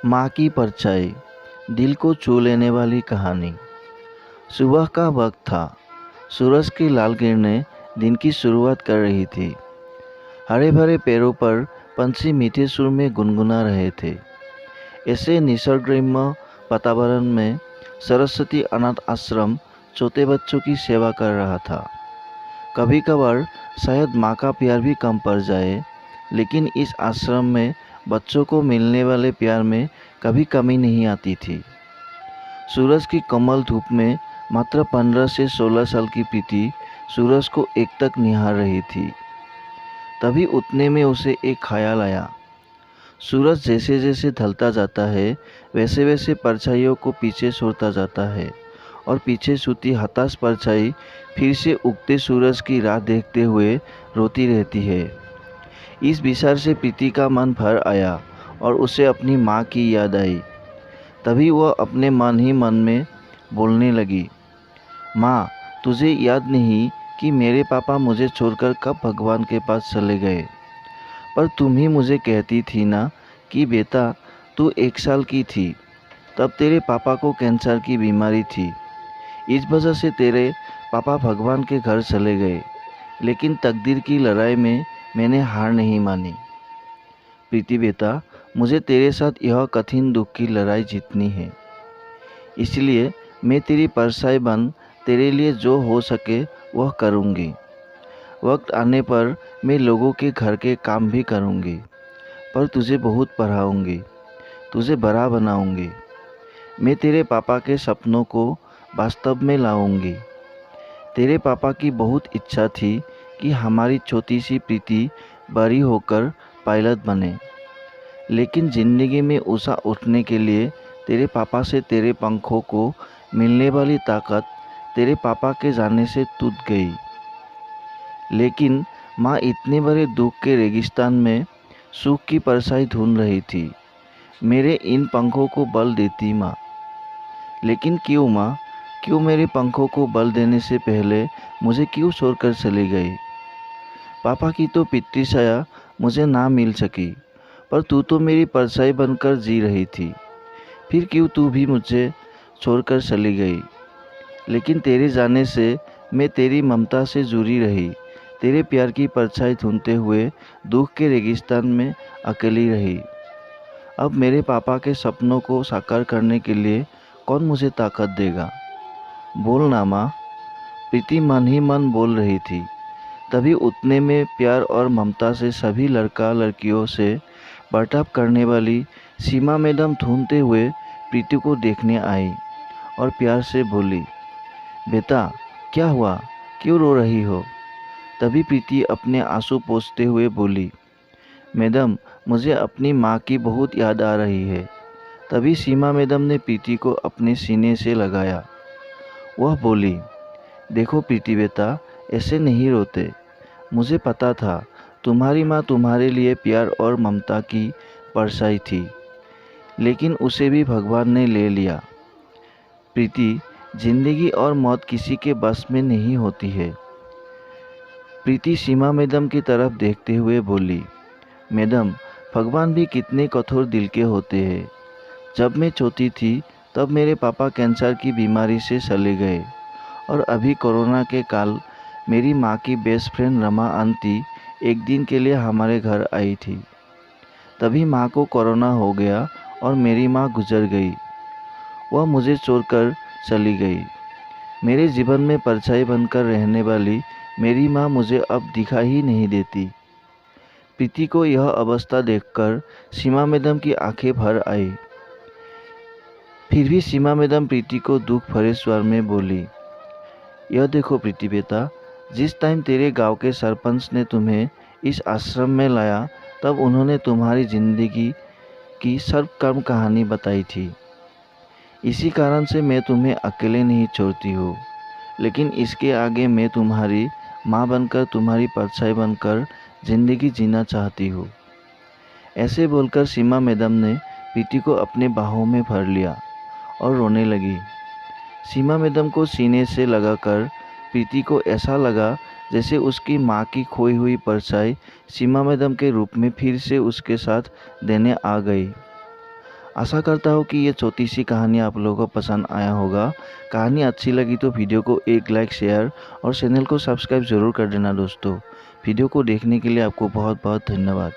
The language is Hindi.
माँ की परछाई, दिल को छू लेने वाली कहानी। सुबह का वक्त था। सूरज की लाल किरणें दिन की शुरुआत कर रही थी। हरे भरे पेड़ों पर पंछी मीठे सुर में गुनगुना रहे थे। ऐसे निसर्गरम्य वातावरण में सरस्वती अनाथ आश्रम छोटे बच्चों की सेवा कर रहा था। कभी कभार शायद माँ का प्यार भी कम पड़ जाए, लेकिन इस आश्रम में बच्चों को मिलने वाले प्यार में कभी कमी नहीं आती थी। सूरज की कमल धूप में मात्र 15 से 16 साल की प्रीति सूरज को एकटक निहार रही थी। तभी उतने में उसे एक ख्याल आया। सूरज जैसे जैसे ढलता जाता है, वैसे वैसे परछाइयों को पीछे छोड़ता जाता है और पीछे छूटी हताश परछाई फिर से उगते सूरज की राह देखते हुए रोती रहती है। इस विचार से प्रीति का मन भर आया और उसे अपनी माँ की याद आई। तभी वह अपने मन ही मन में बोलने लगी, माँ, तुझे याद नहीं कि मेरे पापा मुझे छोड़कर कब भगवान के पास चले गए? पर तुम ही मुझे कहती थी ना कि बेटा, तू 1 साल की थी तब तेरे पापा को कैंसर की बीमारी थी। इस वजह से तेरे पापा भगवान के घर चले गए, लेकिन तकदीर की लड़ाई में मैंने हार नहीं मानी। प्रीति बेटा, मुझे तेरे साथ यह कठिन दुख की लड़ाई जीतनी है। इसलिए मैं तेरी परछाई बन तेरे लिए जो हो सके वह करूँगी। वक्त आने पर मैं लोगों के घर के काम भी करूँगी, पर तुझे बहुत पढ़ाऊँगी, तुझे बड़ा बनाऊँगी। मैं तेरे पापा के सपनों को वास्तव में लाऊँगी। तेरे पापा की बहुत इच्छा थी कि हमारी छोटी सी प्रीति बड़ी होकर पायलट बने, लेकिन ज़िंदगी में ऊँचा उठने के लिए तेरे पापा से तेरे पंखों को मिलने वाली ताकत तेरे पापा के जाने से टूट गई। लेकिन माँ इतने बड़े दुख के रेगिस्तान में सुख की परछाई ढूंढ रही थी। मेरे इन पंखों को बल देती माँ। लेकिन क्यों माँ, क्यों मेरे पंखों को बल देने से पहले मुझे क्यों छोड़कर चली गई? पापा की तो पितृ छाया मुझे ना मिल सकी, पर तू तो मेरी परछाई बनकर जी रही थी। फिर क्यों तू भी मुझे छोड़कर चली गई? लेकिन तेरे जाने से मैं तेरी ममता से जुड़ी रही, तेरे प्यार की परछाई ढूंढते हुए दुख के रेगिस्तान में अकेली रही। अब मेरे पापा के सपनों को साकार करने के लिए कौन मुझे ताकत देगा? बोल ना माँ। प्रीति मन ही मन बोल रही थी। तभी उतने में प्यार और ममता से सभी लड़का लड़कियों से बर्ताव करने वाली सीमा मैडम ढूंढते हुए प्रीति को देखने आई और प्यार से बोली, बेटा, क्या हुआ? क्यों रो रही हो? तभी प्रीति अपने आंसू पोंछते हुए बोली, मैडम, मुझे अपनी माँ की बहुत याद आ रही है। तभी सीमा मैडम ने प्रीति को अपने सीने से लगाया। वह बोली, देखो प्रीति बेटा, ऐसे नहीं रोते। मुझे पता था तुम्हारी माँ तुम्हारे लिए प्यार और ममता की परछाई थी, लेकिन उसे भी भगवान ने ले लिया। प्रीति, जिंदगी और मौत किसी के बस में नहीं होती है। प्रीति सीमा मैडम की तरफ देखते हुए बोली, मैडम, भगवान भी कितने कठोर दिल के होते हैं। जब मैं छोटी थी तब मेरे पापा कैंसर की बीमारी से चले गए और अभी कोरोना के काल मेरी माँ की बेस्ट फ्रेंड रमा आंटी एक दिन के लिए हमारे घर आई थी। तभी माँ को कोरोना हो गया और मेरी माँ गुजर गई। वह मुझे छोड़कर चली गई। मेरे जीवन में परछाई बनकर रहने वाली मेरी माँ मुझे अब दिखाई ही नहीं देती। प्रीति को यह अवस्था देखकर सीमा मैडम की आंखें भर आई। फिर भी सीमा मैडम प्रीति को दुख भरे स्वर में बोली, यह देखो प्रीति बेटा, जिस टाइम तेरे गांव के सरपंच ने तुम्हें इस आश्रम में लाया तब उन्होंने तुम्हारी जिंदगी की सर्वकर्म कहानी बताई थी। इसी कारण से मैं तुम्हें अकेले नहीं छोड़ती हूँ, लेकिन इसके आगे मैं तुम्हारी माँ बनकर, तुम्हारी परछाई बनकर जिंदगी जीना चाहती हूँ। ऐसे बोलकर सीमा मैडम ने प्रीति को अपने बाहों में भर लिया और रोने लगी। सीमा मैडम को सीने से लगाकर प्रीति को ऐसा लगा जैसे उसकी माँ की खोई हुई परछाई सीमा मैडम के रूप में फिर से उसके साथ देने आ गई। आशा करता हूँ कि ये छोटी सी कहानी आप लोगों को पसंद आया होगा। कहानी अच्छी लगी तो वीडियो को एक लाइक, शेयर और चैनल को सब्सक्राइब ज़रूर कर देना दोस्तों। वीडियो को देखने के लिए आपको बहुत बहुत धन्यवाद।